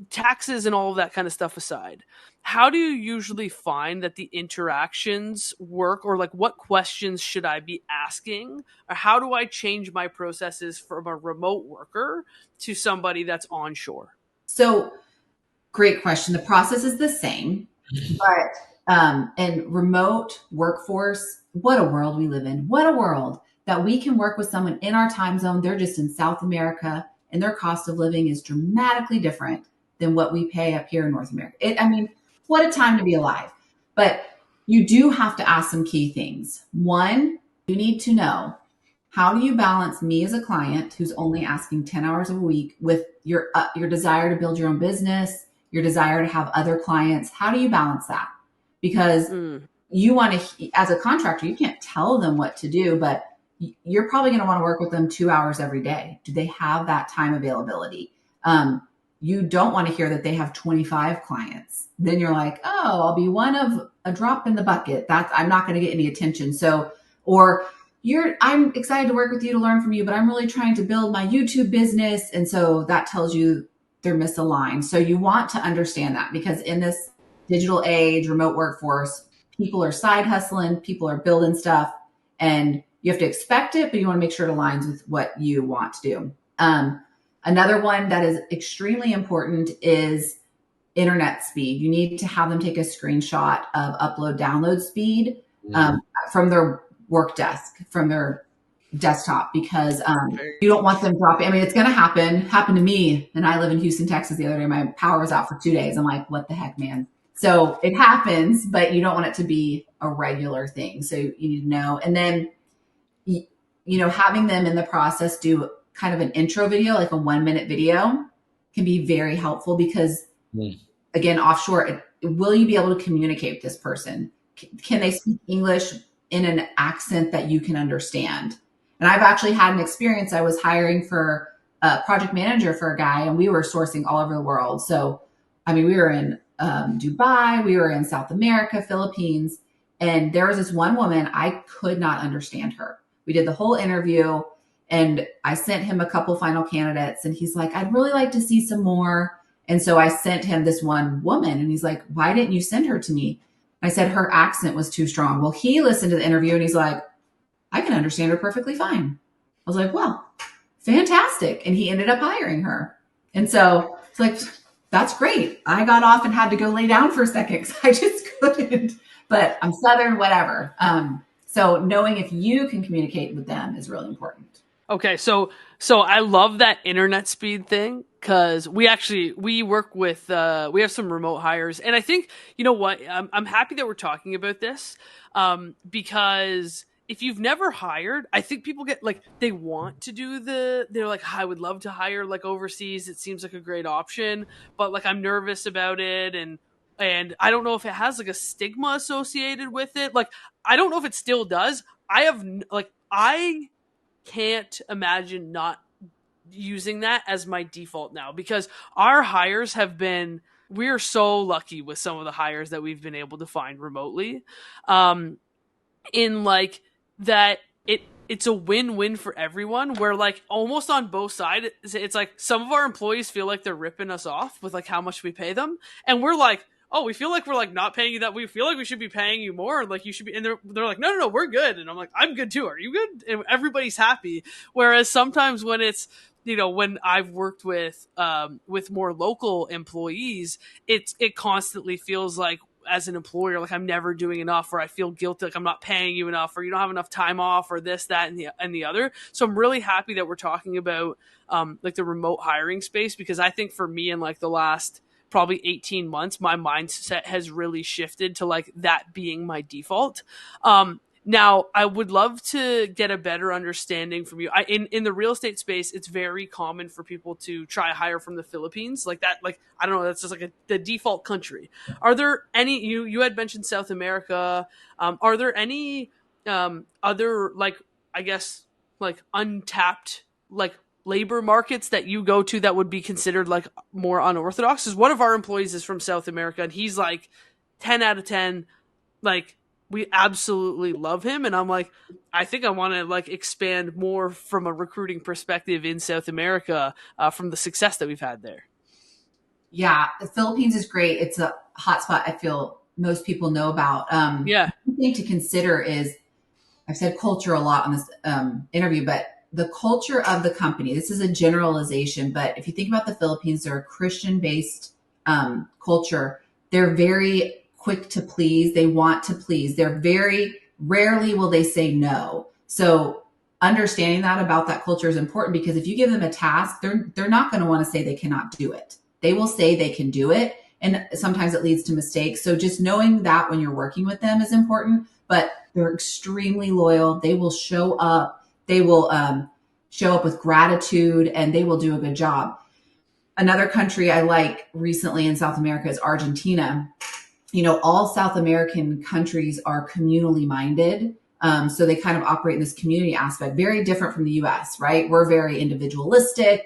taxes and all of that kind of stuff aside, how do you usually find that the interactions work, or like what questions should I be asking, or how do I change my processes from a remote worker to somebody that's onshore? So great question. The process is the same, but and remote workforce, what a world we live in. What a world that we can work with someone in our time zone. They're just in South America and their cost of living is dramatically different than what we pay up here in North America. What a time to be alive. But you do have to ask some key things. One, you need to know, how do you balance me as a client who's only asking 10 hours a week with your desire to build your own business, your desire to have other clients? How do you balance that? Because you want to, as a contractor, you can't tell them what to do, but you're probably going to want to work with them 2 hours every day. Do they have that time availability? You don't want to hear that they have 25 clients. Then you're like, oh, I'll be one of a drop in the bucket. I'm not going to get any attention. So, or I'm excited to work with you, to learn from you, but I'm really trying to build my YouTube business. And so that tells you they're misaligned. So you want to understand that, because in this digital age, remote workforce, people are side hustling, people are building stuff, and you have to expect it, but you want to make sure it aligns with what you want to do. Another one that is extremely important is internet speed. You need to have them take a screenshot of upload download speed from their work desk, from their desktop, because you don't want them dropping. I mean, it's going to happen to me. And I live in Houston, Texas. The other day, my power was out for 2 days. I'm like, what the heck, man? So it happens, but you don't want it to be a regular thing. So you need to know. And then, having them in the process do kind of an intro video, like a 1-minute video, can be very helpful, because again, offshore, will you be able to communicate with this person? Can they speak English in an accent that you can understand? And I've actually had an experience. I was hiring for a project manager for a guy, and we were sourcing all over the world. So, we were in Dubai, we were in South America, Philippines, and there was this one woman, I could not understand her. We did the whole interview, And I sent him a couple final candidates, and he's like, I'd really like to see some more. And so I sent him this one woman, and he's like, why didn't you send her to me? I said, her accent was too strong. Well, he listened to the interview and he's like, I can understand her perfectly fine. I was like, well, fantastic. And he ended up hiring her. And so it's like, that's great. I got off and had to go lay down for a second because I just couldn't, but I'm Southern, whatever. So knowing if you can communicate with them is really important. Okay, so I love that internet speed thing, because we work with we have some remote hires, and I think, you know what, I'm happy that we're talking about this, because if you've never hired, I think people get like, they want to do they're like, I would love to hire like overseas. It seems like a great option, but like I'm nervous about it, and I don't know if it has like a stigma associated with it. Like, I don't know if it still does. I can't imagine not using that as my default now, because our hires have been, we're so lucky with some of the hires that we've been able to find remotely, in like that it's a win-win for everyone, where like almost on both sides, it's like some of our employees feel like they're ripping us off with like how much we pay them, and we're like, oh, we feel like we're like not paying you that. We feel like we should be paying you more. And like, you should be, and they're like, no, we're good. And I'm like, I'm good too. Are you good? And everybody's happy. Whereas sometimes when it's, you know, when I've worked with more local employees, it constantly feels like, as an employer, like I'm never doing enough, or I feel guilty, like I'm not paying you enough, or you don't have enough time off, or this, that, and the other. So I'm really happy that we're talking about like the remote hiring space, because I think for me in like the last probably 18 months, my mindset has really shifted to like that being my default. Now, I would love to get a better understanding from you. In the real estate space, it's very common for people to try hire from the Philippines, like that. Like, I don't know, that's just like the default country. Are there any? You had mentioned South America. Are there any other, like, I guess, like untapped like labor markets that you go to that would be considered like more unorthodox? Because one of our employees is from South America, and he's like 10 out of 10, like, we absolutely love him. And I'm like, I think I want to like expand more from a recruiting perspective in South America, from the success that we've had there. Yeah, the Philippines is great. It's a hotspot I feel most people know about. Yeah. One thing to consider is, I've said culture a lot on this interview, but the culture of the company, this is a generalization, but if you think about the Philippines, they're a Christian-based culture. They're very quick to please. They want to please. They're very rarely will they say no. So understanding that about that culture is important, because if you give them a task, they're not going to want to say they cannot do it. They will say they can do it. And sometimes it leads to mistakes. So just knowing that when you're working with them is important, but they're extremely loyal. They will show up. They will show up with gratitude, and they will do a good job. Another country I like recently in South America is Argentina. You know, all South American countries are communally minded. So they kind of operate in this community aspect, very different from the US, right? We're very individualistic,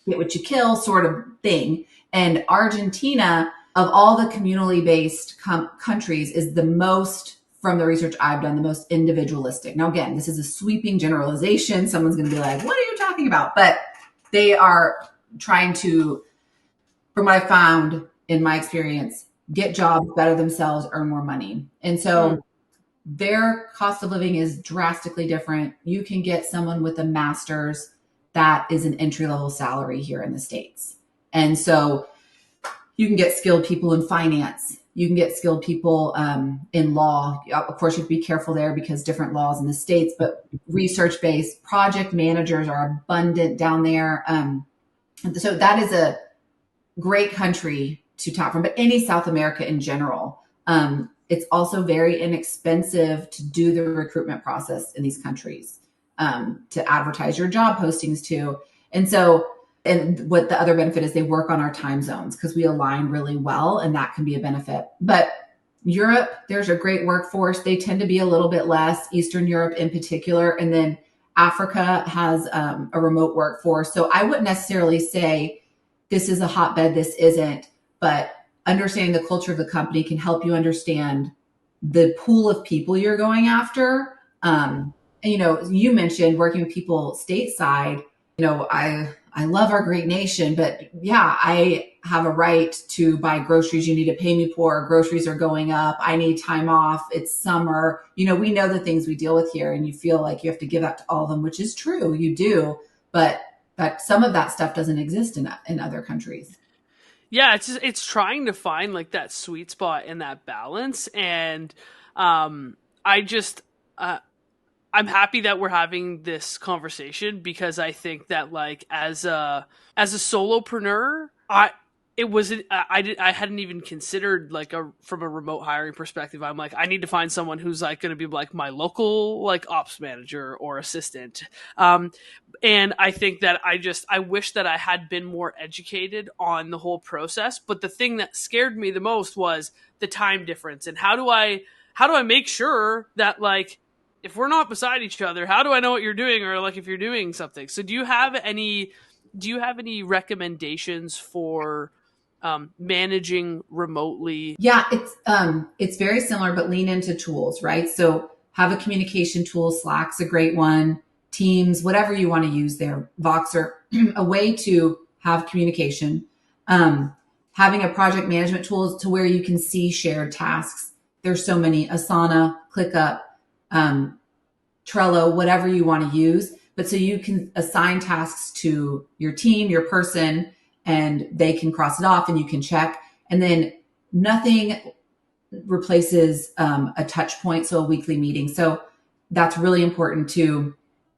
get what you kill sort of thing. And Argentina, of all the communally based countries, is the most, from the research I've done, the most individualistic. Now, again, this is a sweeping generalization. Someone's going to be like, what are you talking about? But they are trying to, from what I found in my experience, get jobs, better themselves, earn more money. And so their cost of living is drastically different. You can get someone with a master's that is an entry-level salary here in the States. And so you can get skilled people in finance. You can get skilled people in law. Of course, you have to be careful there because different laws in the States, but research-based project managers are abundant down there. So that is a great country to tap from, but any South America in general. It's also very inexpensive to do the recruitment process in these countries, to advertise your job postings to. And so, and what the other benefit is, they work on our time zones because we align really well, and that can be a benefit. But Europe, there's a great workforce. They tend to be a little bit less, Eastern Europe in particular. And then Africa has a remote workforce. So I wouldn't necessarily say this is a hotbed, this isn't. But understanding the culture of the company can help you understand the pool of people you're going after. you mentioned working with people stateside. I love our great nation, but yeah, I have a right to buy groceries. You need to pay me for. Groceries are going up. I need time off. It's summer. We know the things we deal with here, and you feel like you have to give up to all of them, which is true. You do, but that some of that stuff doesn't exist in other countries. Yeah, it's trying to find like that sweet spot and that balance. And I just I'm happy that we're having this conversation, because I think that like as a solopreneur, I hadn't even considered like from a remote hiring perspective. I'm like, I need to find someone who's like going to be like my local like ops manager or assistant. And I think that I wish that I had been more educated on the whole process. But the thing that scared me the most was the time difference. And how do I make sure that like, if we're not beside each other, how do I know what you're doing, or like if you're doing something? So do you have any recommendations for managing remotely? Yeah, it's very similar, but lean into tools, right? So have a communication tool. Slack's a great one. Teams, whatever you want to use there. Voxer, a way to have communication. Having a project management tool to where you can see shared tasks. There's so many: Asana, ClickUp, Trello, whatever you want to use. But so you can assign tasks to your team, your person, and they can cross it off and you can check. And then nothing replaces a touch point, so a weekly meeting. So that's really important to,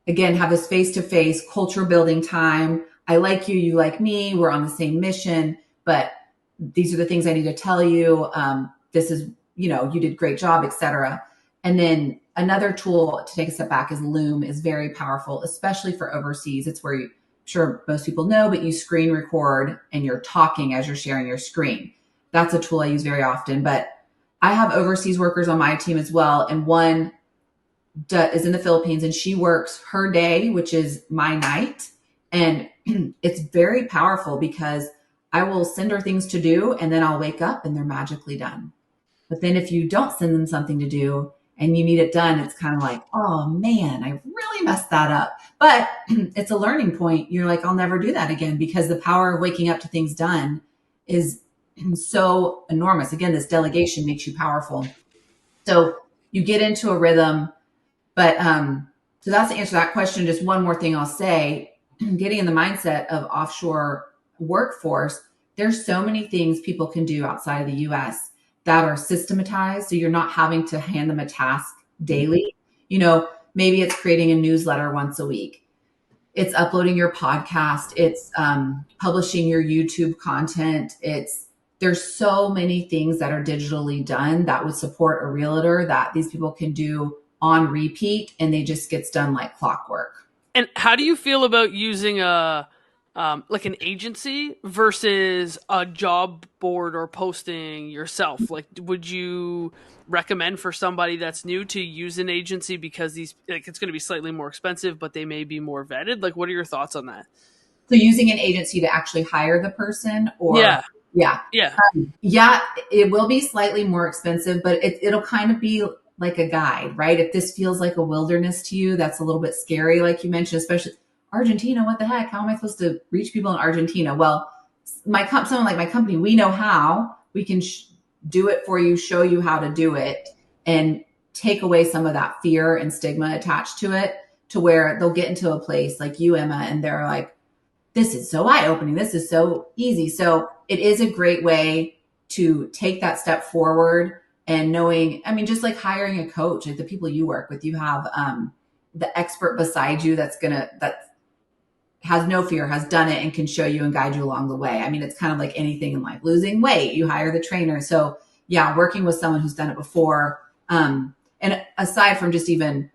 again, have this face-to-face culture building time. I like you, you like me, we're on the same mission, but these are the things I need to tell you. This is, you did a great job, etc. And then another tool to take a step back is Loom is very powerful, especially for overseas. It's where I'm sure most people know, but you screen record and you're talking as you're sharing your screen. That's a tool I use very often, but I have overseas workers on my team as well. And one is in the Philippines, and she works her day, which is my night. And it's very powerful because I will send her things to do and then I'll wake up and they're magically done. But then if you don't send them something to do and you need it done, it's kind of like, oh man, I really messed that up. But it's a learning point. You're like, I'll never do that again, because the power of waking up to things done is so enormous. Again, this delegation makes you powerful. So you get into a rhythm. But so that's the answer to that question. Just one more thing I'll say, getting in the mindset of offshore workforce, there's so many things people can do outside of the US that are systematized. So you're not having to hand them a task daily. Maybe it's creating a newsletter once a week. It's uploading your podcast. It's publishing your YouTube content. There's so many things that are digitally done that would support a realtor that these people can do on repeat, and they just gets done like clockwork. And how do you feel about using like an agency versus a job board or posting yourself? Like, would you recommend for somebody that's new to use an agency because it's going to be slightly more expensive, but they may be more vetted? Like, what are your thoughts on that? So using an agency to actually hire the person, or yeah, it will be slightly more expensive, but it'll kind of be like a guide, right? If this feels like a wilderness to you, that's a little bit scary, like you mentioned, especially Argentina. What the heck? How am I supposed to reach people in Argentina? Well, someone like my company, we know how. We can do it for you, show you how to do it, and take away some of that fear and stigma attached to it, to where they'll get into a place like you, Emma, and they're like, this is so eye-opening. This is so easy. So it is a great way to take that step forward. And knowing, just like hiring a coach, like the people you work with, you have the expert beside you that has no fear, has done it, and can show you and guide you along the way. It's kind of like anything in life. Losing weight, you hire the trainer. So yeah, working with someone who's done it before. And aside from just even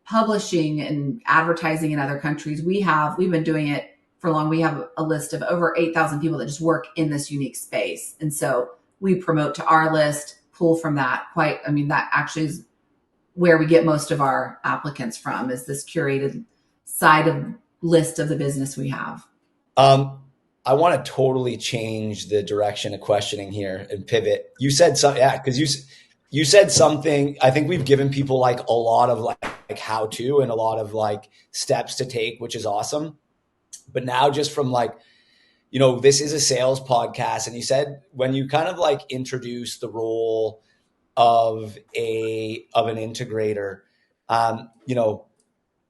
publishing and advertising in other countries, we've been doing it for long. We have a list of over 8,000 people that just work in this unique space. And so we promote to our list, pull from that that actually is where we get most of our applicants from, is this curated side of list of the business we have. I want to totally change the direction of questioning here and pivot. You said something, because you said something. I think we've given people like a lot of like like how to and a lot of like steps to take, which is awesome. But now just from like, this is a sales podcast. And you said when you kind of like introduce the role of an integrator,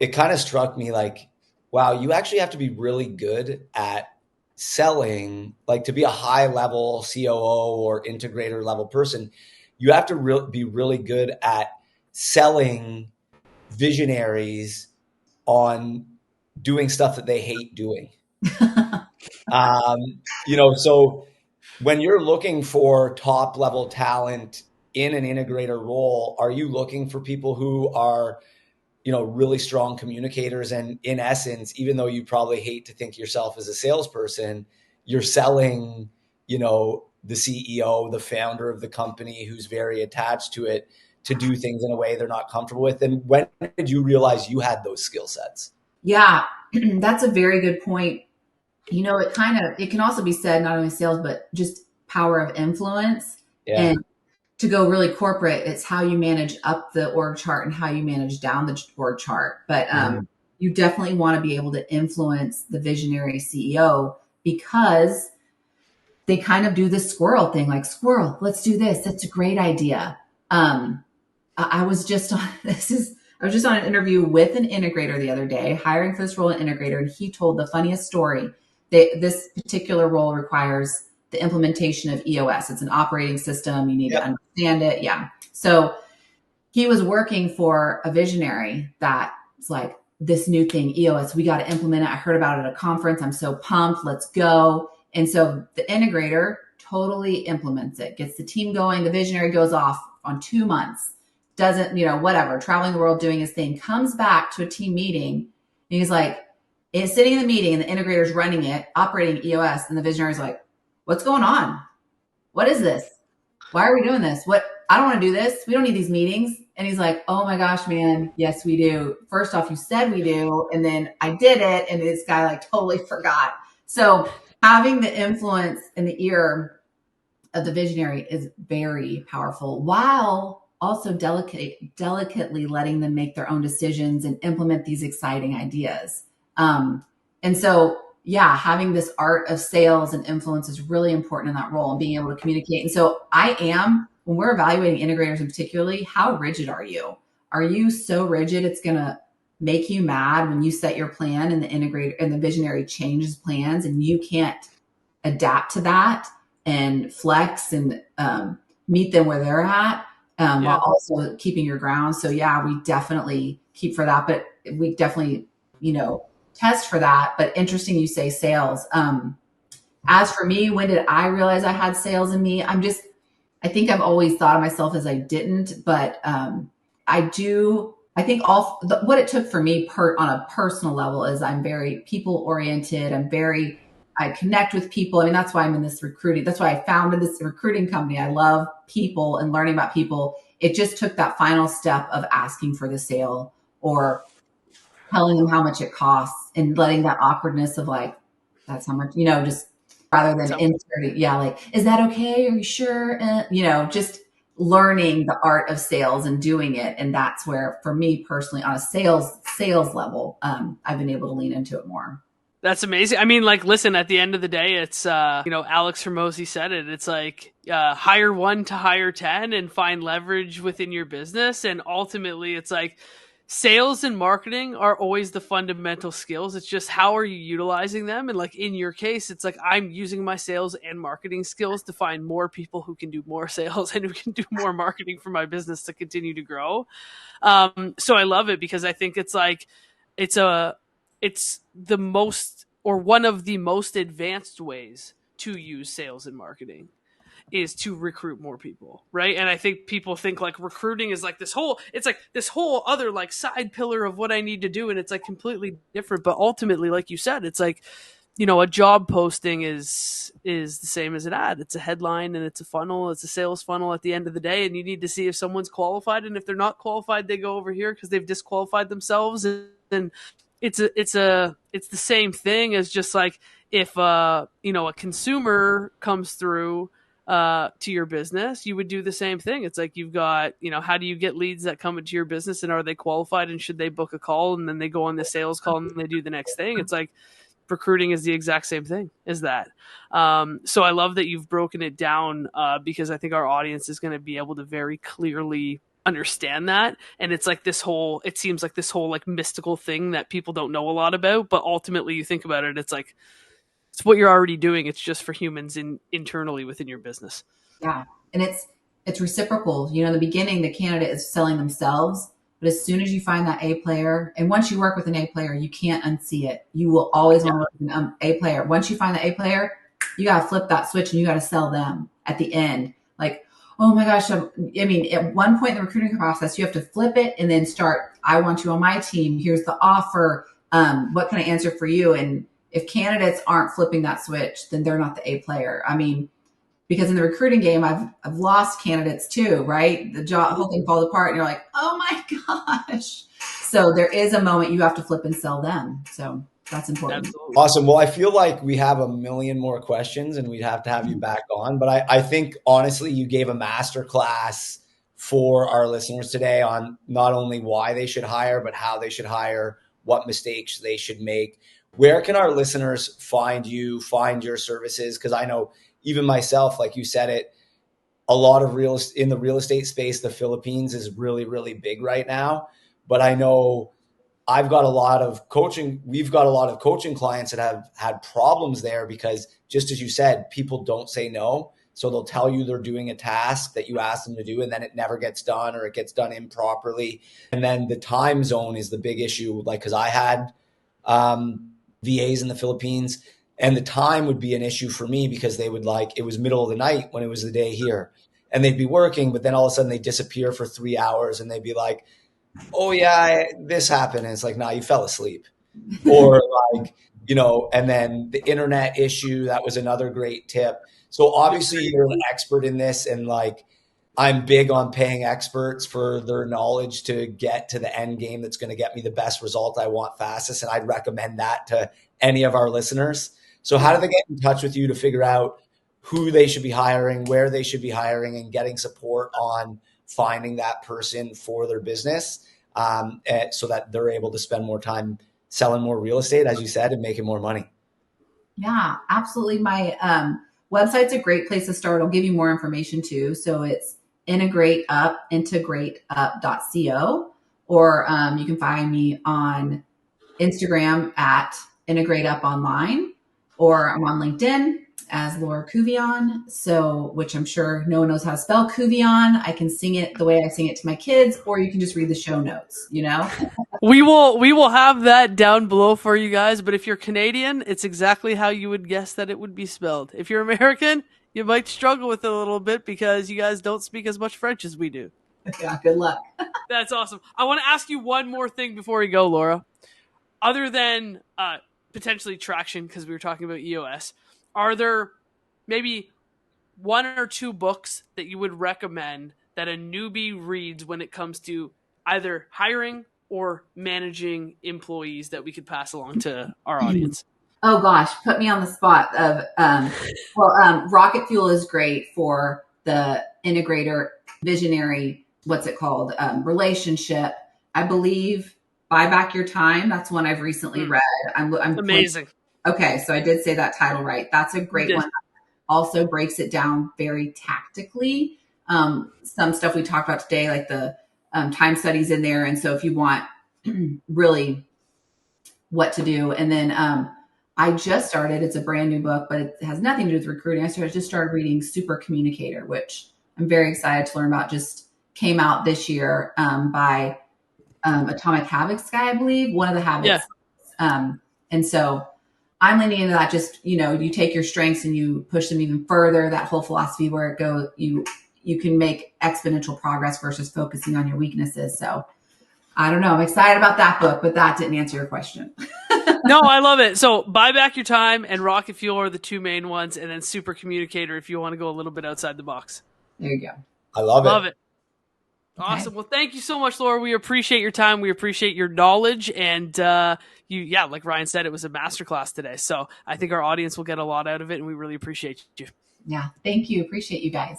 it kind of struck me like, wow, you actually have to be really good at selling, like to be a high level COO or integrator level person, you have to be really good at selling visionaries on doing stuff that they hate doing. So when you're looking for top level talent in an integrator role, are you looking for people who are, really strong communicators? And in essence, even though you probably hate to think yourself as a salesperson, you're selling, the CEO, the founder of the company who's very attached to it, to do things in a way they're not comfortable with. And when did you realize you had those skill sets? Yeah, that's a very good point. It can also be said, not only sales, but just power of influence. Yeah. And to go really corporate, it's how you manage up the org chart and how you manage down the org chart. But you definitely want to be able to influence the visionary CEO, because they kind of do this squirrel thing, like, squirrel, let's do this. That's a great idea. I was just on an interview with an integrator the other day, hiring for this role, an integrator, and he told the funniest story. This particular role requires the implementation of EOS. It's an operating system. You need to understand it. Yeah. So he was working for a visionary that's like, this new thing, EOS, we got to implement it. I heard about it at a conference. I'm so pumped. Let's go. And so the integrator totally implements it, gets the team going. The visionary goes off on 2 months, doesn't, whatever, traveling the world, doing his thing, comes back to a team meeting. And he's like, is sitting in the meeting and the integrator's running it, operating EOS. And the visionary's like, what's going on? What is this? Why are we doing this? I don't want to do this. We don't need these meetings. And he's like, oh my gosh, man. Yes, we do. First off, you said we do. And then I did it. And this guy like totally forgot. So having the influence in the ear of the visionary is very powerful, while also delicately letting them make their own decisions and implement these exciting ideas. And so, yeah, having this art of sales and influence is really important in that role, and being able to communicate. And so when we're evaluating integrators in particularly, how rigid are you? Are you so rigid it's going to make you mad when you set your plan and the integrator and the visionary changes plans and you can't adapt to that and flex and meet them where they're at, while also keeping your ground? So yeah, we definitely keep for that, but we definitely, test for that. But interesting you say sales. As for me, when did I realize I had sales in me? I think I've always thought of myself as I didn't, but I do. I think what it took for me on a personal level is I'm very people oriented. I connect with people. I mean, that's why I'm in this recruiting. That's why I founded this recruiting company. I love people and learning about people. It just took that final step of asking for the sale or telling them how much it costs and letting that awkwardness of like, that's how much, just rather than inserting, like, is that okay? Are you sure? Just learning the art of sales and doing it. And that's where, for me personally, on a sales level, I've been able to lean into it more. That's amazing. I mean, like, listen, at the end of the day, it's, Alex Hormozi said it. It's like, hire 1 to hire 10 and find leverage within your business. And ultimately, it's like, sales and marketing are always the fundamental skills. It's just, how are you utilizing them? And like in your case, it's like, I'm using my sales and marketing skills to find more people who can do more sales and who can do more marketing for my business to continue to grow. So I love it, because I think it's like, it's the most, or one of the most advanced ways to use sales and marketing is to recruit more people, right? And I think people think like recruiting is like this whole other like side pillar of what I need to do, and it's like completely different. But ultimately, like you said, it's like, a job posting is the same as an ad. It's a headline and it's a funnel. It's a sales funnel at the end of the day, and you need to see if someone's qualified, and if they're not qualified, they go over here because they've disqualified themselves. And it's the same thing as just like if a consumer comes through to your business, you would do the same thing. It's like you've got, how do you get leads that come into your business, and are they qualified, and should they book a call, and then they go on the sales call and they do the next thing. It's like recruiting is the exact same thing as that. So I love that you've broken it down because I think our audience is going to be able to very clearly understand that. And it's like it seems like this whole like mystical thing that people don't know a lot about, but ultimately you think about it, it's like, it's what you're already doing. It's just for humans internally within your business. Yeah. And it's reciprocal. In the beginning, the candidate is selling themselves, but as soon as you find that A player, and once you work with an A player, you can't unsee it. You will always want to work with an A player. Once you find the A player, you got to flip that switch and you got to sell them at the end. Like, oh my gosh. At one point in the recruiting process, you have to flip it and then start, I want you on my team. Here's the offer. What can I answer for you? And if candidates aren't flipping that switch, then they're not the A player. Because in the recruiting game, I've lost candidates too, right? The whole thing falls apart and you're like, oh my gosh. So there is a moment you have to flip and sell them. So that's important. Absolutely. Awesome. Well, I feel like we have a million more questions and we'd have to have you back on. But I think, honestly, you gave a masterclass for our listeners today on not only why they should hire, but how they should hire, what mistakes they should make. Where can our listeners find you, find your services? Because I know even myself, like you said it, a lot of in the real estate space, the Philippines is really, really big right now. But I know we've got a lot of coaching clients that have had problems there because, just as you said, people don't say no. So they'll tell you they're doing a task that you ask them to do, and then it never gets done, or it gets done improperly. And then the time zone is the big issue. Like, because I had VAs in the Philippines, and the time would be an issue for me because they would it was middle of the night when it was the day here, and they'd be working, but then all of a sudden they disappear for 3 hours and they'd be like, oh yeah, this happened. And it's like, nah, you fell asleep. Or and then the internet issue, that was another great tip. So obviously you're an expert in this, and I'm big on paying experts for their knowledge to get to the end game that's going to get me the best result I want fastest. And I'd recommend that to any of our listeners. So how do they get in touch with you to figure out who they should be hiring, where they should be hiring, and getting support on finding that person for their business so that they're able to spend more time selling more real estate, as you said, and making more money? Yeah, absolutely. My website's a great place to start. I'll give you more information too. So it's IntegrateUp, IntegrateUp.co, or you can find me on Instagram at IntegrateUp Online, or I'm on LinkedIn as Laura Couvillon. So, which I'm sure no one knows how to spell Couvillon. I can sing it the way I sing it to my kids, or you can just read the show notes, We will have that down below for you guys, but if you're Canadian, it's exactly how you would guess that it would be spelled. If you're American, you might struggle with it a little bit because you guys don't speak as much French as we do. Yeah, good luck. That's awesome. I want to ask you one more thing before we go, Laura. Other than potentially traction, because we were talking about EOS, are there maybe one or two books that you would recommend that a newbie reads when it comes to either hiring or managing employees that we could pass along to our audience? Oh gosh, put me on the spot of, Rocket Fuel is great for the integrator, visionary, what's it called? Relationship. I believe Buy Back Your Time. That's one I've recently read. I'm amazing. Okay. So I did say that title right. That's a great one. Also breaks it down very tactically. Some stuff we talked about today, like the time studies in there. And so if you want really what to do, and then I just started, it's a brand new book, but it has nothing to do with recruiting. I just started reading Super Communicator, which I'm very excited to learn about. Just came out this year by Atomic Habits guy, I believe, one of the habits. Yeah. And so I'm leaning into that. Just, you take your strengths and you push them even further. That whole philosophy where it goes, you can make exponential progress versus focusing on your weaknesses. So I don't know. I'm excited about that book, but that didn't answer your question. No, I love it. So Buy Back Your Time and Rocket Fuel are the two main ones, and then Super Communicator if you want to go a little bit outside the box. There you go. I love it. Awesome. Okay. Well, thank you so much, Laura. We appreciate your time. We appreciate your knowledge. And like Ryan said, it was a masterclass today. So I think our audience will get a lot out of it, and we really appreciate you. Yeah. Thank you. Appreciate you guys.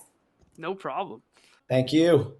No problem. Thank you.